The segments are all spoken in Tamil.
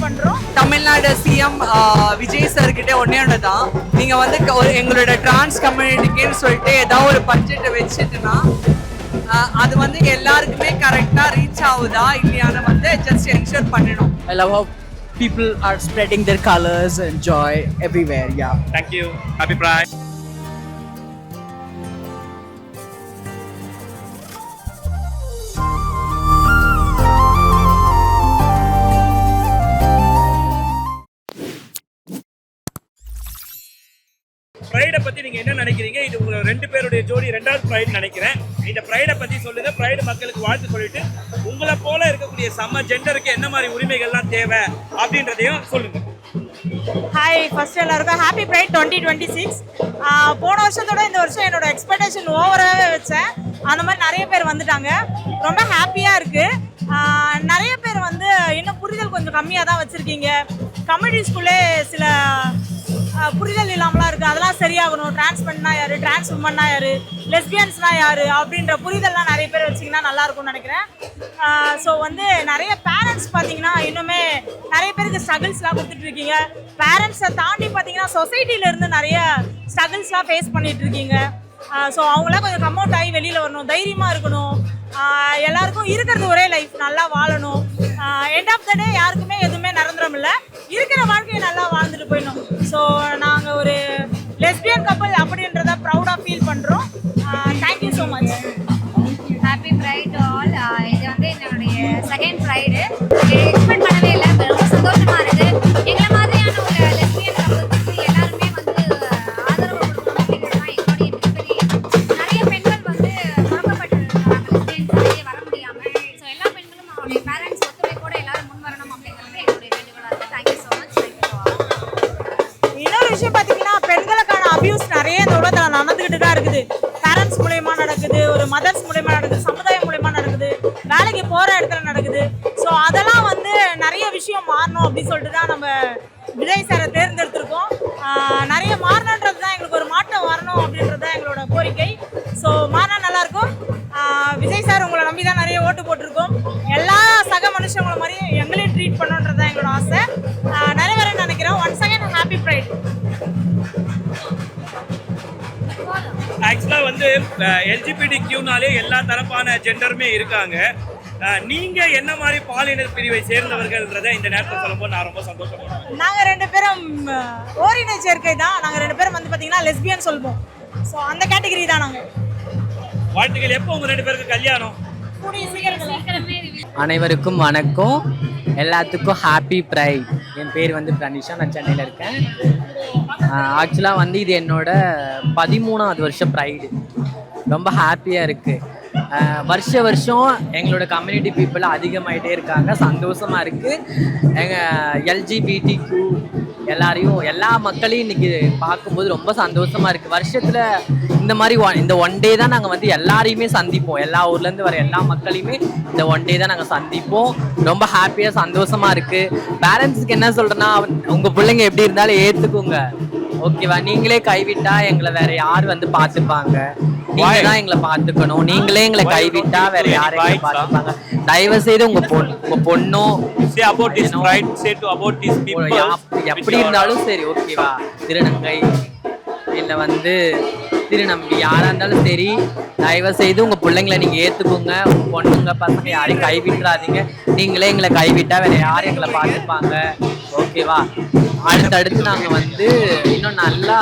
பண்றோம். தமிழ்நாடு சிஎம் விஜய் சார் கிட்ட ஒன்னே ஒன்று தான், நீங்க வந்து எங்களோட டிரான்ஸ் கம்யூனிட்டிக்குன்னு சொல்லிட்டு ஏதாவது ஒரு பட்ஜெட்டை வச்சுட்டுனா அது வந்து எல்லாருக்குமே கரெக்டா ரீச் ஆகுதா இல்லையான்னு வந்து ஜஸ்ட் என்ஷூர் பண்ணணும். I love how people are spreading their colors and joy everywhere. Yeah. Thank you. Happy Pride. ப்ரைடை பத்தி நீங்க என்ன நினைக்கிறீங்க? இது உங்க ரெண்டு பேருடைய ஜோடி ரெண்டாவது ப்ரைடு நினைக்கிறேன். இந்த ப்ரைடை பத்தி சொல்லுங்க. ப்ரைடு மக்களுக்கு வாழ்த்து சொல்லிட்டு உங்களை போல இருக்கக்கூடிய சம ஜெண்டருக்கு என்ன மாதிரி உரிமைகள்லாம் தேவை அப்படின்றதையும் சொல்லுங்க. ஹாய், ஃபர்ஸ்ட் எல்லாருக்கும் ஹாப்பி பிரைட் 2026. போன வருஷத்தோட இந்த வருஷம் என்னோட எக்ஸ்பெக்டேஷன் ஓவராகவே வச்சேன். அந்த மாதிரி நிறைய பேர் வந்துட்டாங்க, ரொம்ப ஹாப்பியாக இருக்குது. நிறைய பேர் வந்து இன்னும் புரிதல் கொஞ்சம் கம்மியாக தான் வச்சுருக்கீங்க. கம்யூனிட்டிஸ்குள்ளே சில புரிதல் இல்லாமலாம் இருக்குது, அதெல்லாம் சரியாகணும். டிரான்ஸ்மென்ட்னா யார், டிரான்ஸ் உமன்னா யார், லெஸ்பியன்ஸ்னா யார் அப்படின்ற புரிதல்லாம் நிறைய பேர் வச்சிங்கன்னா நல்லாயிருக்கும்னு நினைக்கிறேன். ஸோ வந்து நிறைய பேரண்ட்ஸ் பார்த்தீங்கன்னா இன்னுமே நிறைய பேருக்கு ஸ்ட்ரகிள்ஸ்லாம் கொடுத்துட்ருக்கீங்க. பேரண்ட்ஸை தாண்டி பார்த்தீங்கன்னா சொசைட்டியிலேருந்து நிறைய ஸ்ட்ரகிள்ஸ்லாம் ஃபேஸ் பண்ணிகிட்ருக்கீங்க. ஸோ அவங்களாம் கொஞ்சம் கம் அவுட் ஆகி வெளியில் வரணும், தைரியமாக இருக்கணும். எல்லாருக்கும் இருக்கிறது ஒரே லைஃப், நல்லா வாழணும். எண்ட் ஆஃப் த டே யாருக்குமே எதுவுமே நிரந்தரம் இல்லை, இருக்கிற வாழ்க்கையை நல்லா வாழ்ந்துட்டு போயிடணும். ஸோ நாங்கள் ஒரு லெஸ்பியன் கப்பல் அப்படின்றத ப்ரௌடாக ஃபீல் பண்ணுறோம். Thank you so much. Happy pride all. இது வந்து என்னுடைய செகண்ட் ப்ரைடு. எக்ஸ்பெக்ட் பண்ணவே இல்லை, ரொம்ப சந்தோஷமாக இருக்குது. எங்களை மாதிரியான ஒரு லெஸ்பியன் கப்பலுக்கு எல்லாருமே வந்து ஆதரவு கொடுக்கணும் அப்படிங்கிறது தான் எங்களுடைய மிகப்பெரிய எண்ணம். நிறைய பெண்கள் வந்து புறக்கப்பட்டிருக்காங்க லெஸ்பியன்ஸாகவே வர முடியாமல். ஸோ எல்லா பெண்களும் அவருடைய பேரண்ட்ஸ் ஒத்துழைப்போட எல்லாரும் முன் வரணும் அப்படிங்கிறது எங்களுடைய வேண்டுகோளாக இருக்குது. Thank you so much. இன்னொரு விஷயம் பார்த்தீங்கன்னா, பெண்களுக்கான அபியூஸ் நிறைய இந்த உலகத்தில் நடந்துக்கிட்டு தான் இருக்குது. பேரண்ட்ஸ் மூலயமா நடக்குது, ஒரு மதர்ஸ் மூலயமா நடக்குது, சமுதாயம் மூலயமா நடக்குது, வேலைக்கு போகிற இடத்துல நடக்குது. ஸோ அதெல்லாம் வந்து நிறைய விஷயம் மாறணும் அப்படின்னு சொல்லிட்டு தான் நம்ம விஜய் சாரை தேர்ந்தெடுத்திருக்கோம். நிறைய மாறணுன்றது தான் எங்களுக்கு, ஒரு மாற்றம் வரணும் அப்படின்றது தான் எங்களோட கோரிக்கை. ஸோ மாறினா நல்லாயிருக்கும். விஜய் சார் உங்களை நம்பி தான் நிறைய ஓட்டு போட்டிருக்கோம். எல்லா சக மனுஷங்களை மாதிரியும் எங்களையும் ட்ரீட் பண்ணணுன்றது தான் எங்களோட ஆசை. நிறைவேறன்னு நினைக்கிறோம். Once again happy pride. ஆக்சுவலாக வந்து எல்ஜிபிடிக்யூனாலே எல்லா தரப்பான ஜெண்டருமே இருக்காங்க. நீங்க என்ன மாதிரி பாலினர் பிரிவை சேர்ந்தவர்கள்ன்றதை இந்த நேரத்தில் சொல்லும்போது நான் ரொம்ப சந்தோஷப்படுறேன். நாங்கள் ரெண்டு பேரும் ஓரின சேர்க்கை தான். நாங்கள் ரெண்டு பேரும் வந்து பார்த்தீங்கன்னா லெஸ்பியன் சொல்வோம். ஸோ அந்த கேட்டகரி தான் நாங்கள். வாழ்த்துக்கள். எப்போ உங்க ரெண்டு பேருக்கு கல்யாணம்? அனைவருக்கும் வணக்கம், எல்லாத்துக்கும் ஹாப்பி ப்ரைட். என் பேர் வந்து பிரனிஷா, நான் சென்னையில் இருக்கேன். ஆக்சுவலாக வந்து இது என்னோட 13வது வருஷம் ப்ரைடு. ரொம்ப ஹாப்பியாக இருக்குது. வருஷம் எங்களோட கம்யூனிட்டி பீப்புள் அதிகமாகிட்டே இருக்காங்க, சந்தோஷமாக இருக்குது. எங்கள் எல்ஜிபிடிக்யூ எல்லாரையும், எல்லா மக்களையும் இன்றைக்கி பார்க்கும்போது ரொம்ப சந்தோஷமாக இருக்குது. வருஷத்தில் இந்த மாதிரி இந்த ஒன் டே தான் நாங்கள் வந்து எல்லாரையுமே சந்திப்போம். எல்லா ஊர்லேருந்து வர எல்லா மக்களையுமே இந்த ஒன் டே தான் நாங்கள் சந்திப்போம். ரொம்ப ஹாப்பியாக சந்தோஷமாக இருக்குது. பேரண்ட்ஸுக்கு என்ன சொல்கிறேன்னா, உங்கள் பிள்ளைங்க எப்படி இருந்தாலும் ஏற்றுக்குங்க, ஓகேவா? நீங்களே கைவிட்டா எங்களை வேற யார் வந்து பார்த்துப்பாங்க? நீங்க தான் எங்களை பார்த்துக்கணும். நீங்களே எங்களை கைவிட்டா வேற யாரும் எங்களை பார்த்துப்பாங்க? தயவு செய்து உங்க பொண்ணும் எப்படி இருந்தாலும் சரி, ஓகேவா? திருநங்கை இல்லை வந்து திருநம்பி யாராக இருந்தாலும் சரி, தயவு செய்து உங்கள் பிள்ளைங்களை நீங்கள் ஏற்றுக்கோங்க. உங்கள் பொண்ணுங்க பசங்க யாரையும் கைவிட்டுறாதீங்க. நீங்களே எங்களை கைவிட்டால் வேறு யாரும் எங்களை பார்த்துப்பாங்க, ஓகேவா? அடுத்தடுத்து நாங்கள் வந்து இன்னும் நல்லா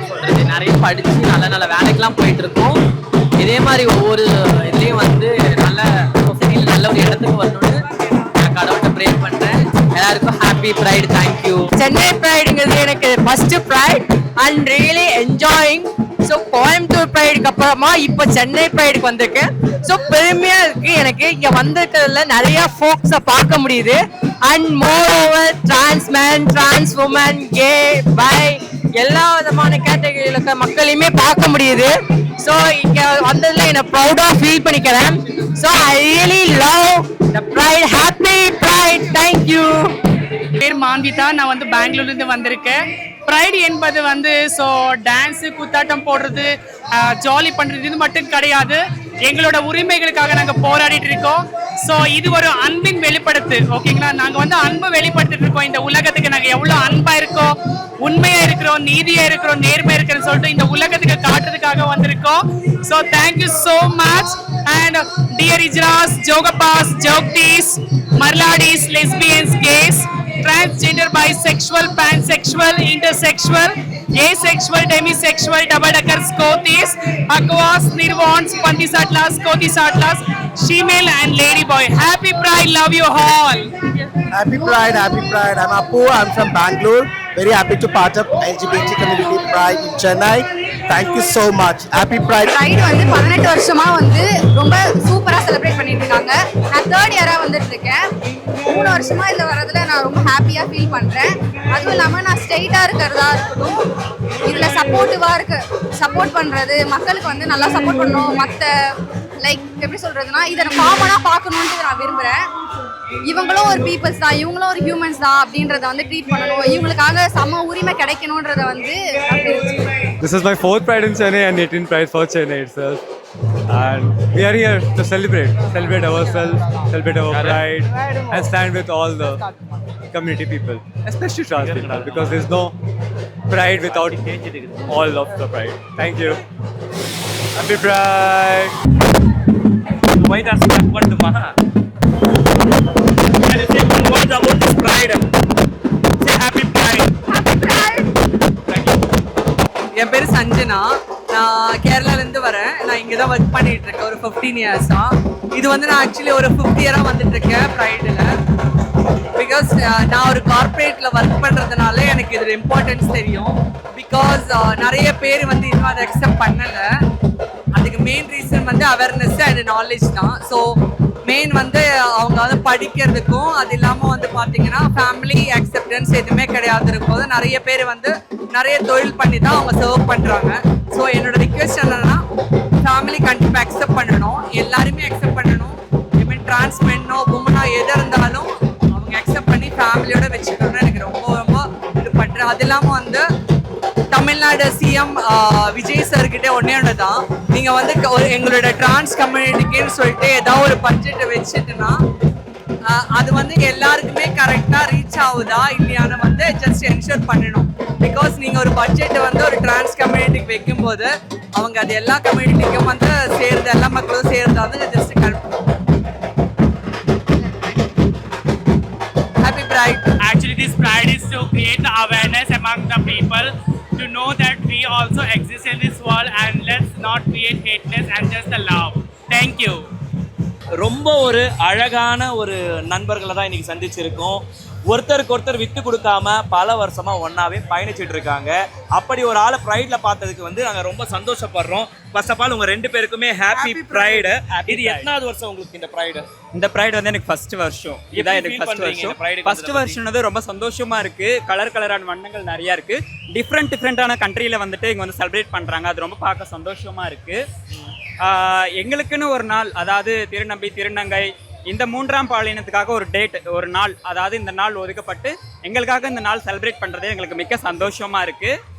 சொல்கிறது, நிறைய படித்து நல்ல நல்ல வேலைக்கெலாம் போயிட்டுருக்கோம். இதே மாதிரி ஒவ்வொரு இதுலேயும் வந்து நல்ல சொசைட்டியில் நல்ல ஒரு இடத்துக்கு வரணும்னு நான் கடவுள்கிட்ட ப்ரே பண்ணுறேன். எல்லாருக்கும் ஹாப்பி ப்ரைட். தேங்க்யூ. சென்னை ப்ரைடுங்கிறது எனக்கு first pride and really enjoying. So Coimbatore ப்ரைடுக்கு அப்புறமா இப்போ சென்னை ப்ரைடுக்கு வந்திருக்கேன். ஸோ பெருமையாக இருக்குது எனக்கு. இங்கே வந்திருக்கிறதுல நிறையா ஃபோக்ஸை பார்க்க முடியுது. And more over transman, trans woman, gay, bi எல்லா விதமான கேட்டகரியில் இருக்க மக்களையுமே பார்க்க முடியுது. ஸோ இங்கே வந்ததில் என்னை ப்ரௌடாக ஃபீல் பண்ணிக்கிறேன். So I really love the pride. Happy pride. Thank you. பேர் மான்விதா. நான் வந்து பெங்களூர்லேருந்து வந்திருக்கேன். ப்ரைடு என்பது வந்து ஸோ டான்ஸு, குத்தாட்டம் போடுறது, ஜாலி பண்ணுறது இது மட்டும் கிடையாது. எங்களோட உரிமைகளுக்காக நாங்கள் போராடிட்டு இருக்கோம். ஸோ இது ஒரு அன்பின் வெளிப்படுத்தல். பார்த்து. ஓகேங்களா, நாங்க வந்து அன்பு வெளிப்படுத்திட்டு இருக்கோம் இந்த உலகத்துக்கு. நாங்க எவ்வளவு அன்பா இருக்கோம், உண்மையா இருக்கிறோம், நீதியா இருக்கிறோம், நேர்மையா இருக்கிறோம் சொல்லிட்டு இந்த உலகத்துக்கு காட்டுறதுக்காக வந்திருக்கோம். So thank you so much and dear Ijras, Jogapas, Jogtis, Marladis, lesbians, gays, transgender, bisexual, pansexual, intersexual, asexual, demisexual, double-decker, Scoties, Aquas, Nirvans, Pantisatlas, Kotisatlas, Shemale and Ladyboy. Happy Pride, love you all. Happy Pride, happy Pride. I'm Apu, I'm from Bangalore. Very happy to part of LGBT community Pride in Chennai. Thank you so much. Happy Pride. Pride வந்து 18 வருஷமா வந்து ரொம்ப சூப்பரா செலிப்ரேட் பண்ணிட்டு இருக்காங்க. நான் 3rd இயரா வந்துட்டு இருக்கேன். 3 வருஷமா இதுல வரதுல நான் ரொம்ப ஹாப்பியா ஃபீல் பண்றேன். அதுவும் இல்லாம நான் ஸ்ட்ரெயிட்டா இருக்கிறதா இருக்கட்டும், இதுல சப்போர்ட் பண்றது, மக்களுக்கு வந்து நல்லா சப்போர்ட் பண்ணணும். மற்ற லைக் எப்படி சொல்றதுன்னா இதை நான் காமனா பார்க்கணுன்ட்டு நான் விரும்புறேன். இவங்களும் ஒரு பீப்புள்ஸ் தான், இவங்களும் ஒரு ஹியூமன்ஸ் தான் அப்படின்றத வந்து ட்ரீட் பண்ணணும். இவங்களுக்காக சம உரிமை கிடைக்கணுன்றத வந்து This is my 4th Pride in Chennai and 18th Pride for Chennai itself. And we are here to celebrate ourselves, celebrate our pride, and stand with all the community people, especially trans people, because there's no pride without all of the pride. Thank you. Happy Pride. Why does that want to maha? Can you say one word about this pride? Say happy pride. Happy Pride. Thank you. என் பேர் சஞ்சனா. நான் கேரளாலேருந்து வரேன். நான் இங்கே தான் ஒர்க் பண்ணிட்டு இருக்கேன் ஒரு 15 இயர்ஸா. இது வந்து நான் ஆக்சுவலி ஒரு 5th இயராக வந்துட்டு இருக்கேன் ப்ரைடில். பிகாஸ் நான் ஒரு கார்பரேட்டில் ஒர்க் பண்ணுறதுனால எனக்கு இதில் இம்பார்ட்டன்ஸ் தெரியும். பிகாஸ் நிறைய பேர் வந்து இன்னும் அதை அக்செப்ட் பண்ணலை. அதுக்கு மெயின் ரீசன் வந்து அவேர்னஸ் அண்ட் நாலேஜ் தான். ஸோ மெயின் வந்து அவங்க வந்து படிக்கிறதுக்கும், அது இல்லாமல் வந்து பார்த்தீங்கன்னா ஃபேமிலி அக்செப்டன்ஸ் எதுவுமே கிடையாது இருக்கும்போது நிறைய பேர் வந்து நிறைய தொழில் பண்ணி தான் அவங்க சர்வ் பண்ணுறாங்க. ஸோ என்னோட ரிக்வெஸ்ட் என்னன்னா ஃபேமிலி கண்டிப்பாக அக்செப்ட் பண்ணணும், எல்லாருமே அக்செப்ட் பண்ணணும். ஐ ட்ரான்ஸ் மென்னோ உமனோ எது இருந்தாலும் அவங்க அக்செப்ட் பண்ணி ஃபேமிலியோட வச்சுக்கணும்னு எனக்கு ரொம்ப ரொம்ப இது பண்ணுறேன். அது இல்லாமல் வந்து தமிழ்நாடு சிஎம் விஜய் சார்கிட்ட ஒன்னே தான், நீங்கள் வந்து எங்களோட டிரான்ஸ் கம்யூனிட்டிக்குன்னு சொல்லிட்டு ஏதாவது ஒரு பட்ஜெட்டை வச்சுட்டுனா அது வந்து எல்லாருக்குமே கரெக்டாக ரீச் ஆகுதா இல்லையான்னு வந்து ஜஸ்ட் என்ஷூர் பண்ணணும். பிகாஸ் நீங்கள் ஒரு பட்ஜெட்டை வந்து ஒரு டிரான்ஸ் கம்யூனிட்டிக்கு வைக்கும்போது அவங்க அது எல்லா கம்யூனிட்டிக்கும் வந்து சேருது, எல்லா மக்களும் சேருதா வந்து just Happy Pride. Actually, this Pride is to create the awareness among the people to know that we also exist in this world, and let's not create hateness and just the love. Thank you. ரொம்ப ஒரு அழகான ஒரு நண்பர்களை தான் இன்னைக்கு சந்திச்சிருக்கோம். ஒருத்தருக்கு ஒருத்தர் விட்டு கொடுக்காம பல வருஷமா ஒன்னாவே பயணிச்சுட்டு இருக்காங்க. அப்படி ஒரு ஆளை ப்ரைட்ல பார்த்ததுக்கு வந்து நாங்க ரொம்ப சந்தோஷப்படுறோம். ஃபர்ஸ்ட் ஆஃப் ஆல் உங்க 2 பேருக்குமே ஹாப்பி ப்ரைடு. இது எத்தனாவது வருஷம் உங்களுக்கு இந்த ப்ரைடு? இந்த ப்ரைடு வந்து எனக்கு ஃபர்ஸ்ட் வருஷம். இதான் எனக்கு ஃபர்ஸ்ட் வருஷம். ஃபர்ஸ்ட் வருஷம் வந்து ரொம்ப சந்தோஷமா இருக்கு. கலரான வண்ணங்கள் நிறைய இருக்கு. டிஃப்ரெண்டான கண்ட்ரியில வந்துட்டு இங்க வந்து செலிப்ரேட் பண்றாங்க. அது ரொம்ப பார்க்க சந்தோஷமா இருக்கு. எங்களுக்குன்னு ஒரு நாள், அதாவது திருநம்பி திருநங்கை இந்த 3ஆம் பாலினத்துக்காக ஒரு டேட், ஒரு நாள், அதாவது இந்த நாள் ஒதுக்கப்பட்டு எங்களுக்காக இந்த நாள் செலிப்ரேட் பண்ணுறது எங்களுக்கு மிக்க சந்தோஷமாக இருக்குது.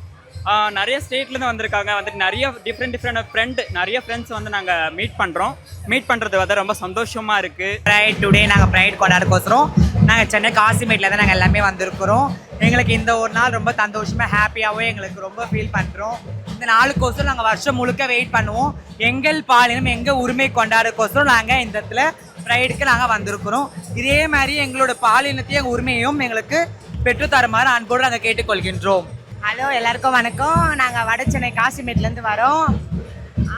நிறைய ஸ்டேட்லேருந்து வந்திருக்காங்க. வந்துட்டு நிறைய டிஃப்ரெண்ட் நிறைய ஃப்ரெண்ட்ஸ் வந்து நாங்கள் மீட் பண்ணுறது வந்து ரொம்ப சந்தோஷமாக இருக்குது. ப்ரைட் டுடே நாங்கள் ப்ரைட் கொண்டாடுறதுக்கோசரம் நாங்கள் சென்னை காசிமேட்டில் தான் நாங்கள் எல்லாமே வந்திருக்கிறோம். எங்களுக்கு இந்த ஒரு நாள் ரொம்ப சந்தோஷமாக ஹாப்பியாகவே எங்களுக்கு ரொம்ப ஃபீல் பண்ணுறோம். இந்த நாளுக்கோசரம் நாங்கள் வருஷம் முழுக்க வெயிட் பண்ணுவோம். எங்கள் பாலினம் எங்கள் உரிமை கொண்டாடுறதுக்கோசரம் நாங்கள் இந்த இடத்துல ப்ரைடுக்கு நாங்கள் வந்திருக்கிறோம். இதே மாதிரி எங்களோட பாலினத்தையும் எங்கள் உரிமையும் எங்களுக்கு பெற்றுத்தருமாறு அன்போடு நாங்கள் கேட்டுக்கொள்கின்றோம். ஹலோ, எல்லாருக்கும் வணக்கம். நாங்கள் வட சென்னை காசிமேட்லேருந்து வரோம்.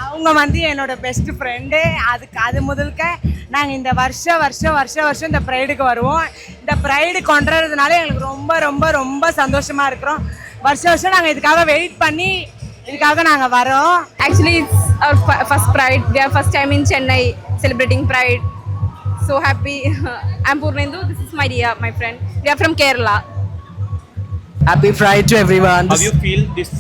அவங்க வந்து என்னோட பெஸ்ட் ஃப்ரெண்டு. அது முதல்க நாங்கள் இந்த வருஷம் இந்த ப்ரைடுக்கு வருவோம். இந்த ப்ரைடு கொண்டாடுறதுனால எங்களுக்கு ரொம்ப ரொம்ப ரொம்ப சந்தோஷமாக இருக்கிறோம். வருஷம் நாங்கள் இதுக்காக வெயிட் பண்ணி இதுக்காக நாங்கள் வரோம். Actually, it's our first Pride. We are first time in Chennai celebrating Pride. So happy. I'm Purnendu. This is my friend. We are from Kerala. Happy Pride to everyone. How you feel this?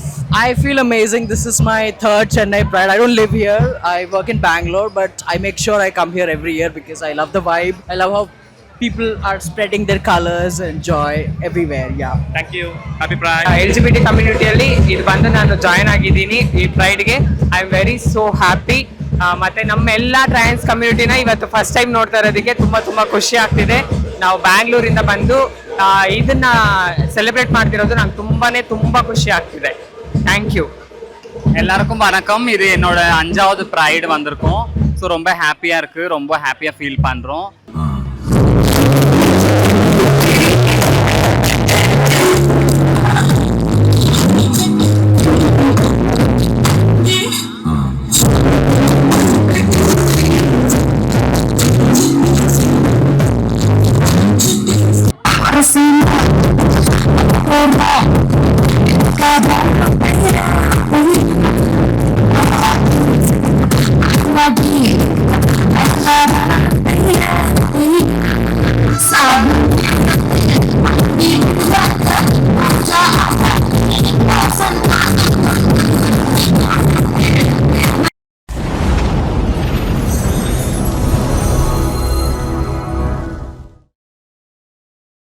I feel amazing. This is my 3rd Chennai Pride. I don't live here. I work in Bangalore, but I make sure I come here every year because I love the vibe. I love how people are spreading their colors and joy everywhere. Yeah. Thank you. Happy Pride. LGBT ಕಮ್ಯುನಿಟಿಯಲ್ಲಿ ಇದು ಬಂದು ನಾನು ಜಾಯ್ನ್ ಆಗಿದ್ದೀನಿ ಈ ಪ್ರೈಡ್ಗೆ. I am very so happy. ಮತ್ತೆ ನಮ್ಮ ಎಲ್ಲ ಟ್ರಾನ್ಸ್ ಕಮ್ಯುನಿಟಿನ ಇವತ್ತು ಫಸ್ಟ್ ಟೈಮ್ ನೋಡ್ತಾ ಇರೋದಕ್ಕೆ ತುಂಬ ಖುಷಿ ಆಗ್ತಿದೆ. ನಾವು ಬ್ಯಾಂಗ್ಳೂರಿಂದ ಬಂದು ಇದನ್ನ ಸೆಲೆಬ್ರೇಟ್ ಮಾಡ್ತಿರೋದು ನಂಗೆ ತುಂಬಾ ಖುಷಿ ಆಗ್ತಿದೆ. Thank you. எல்லாருக்கும் வணக்கம். இது என்னோட 5வது ப்ரைடு வந்திருக்கோம். ஸோ ரொம்ப ஹாப்பியாக இருக்குது, ரொம்ப ஹாப்பியாக ஃபீல் பண்ணுறோம். அரசு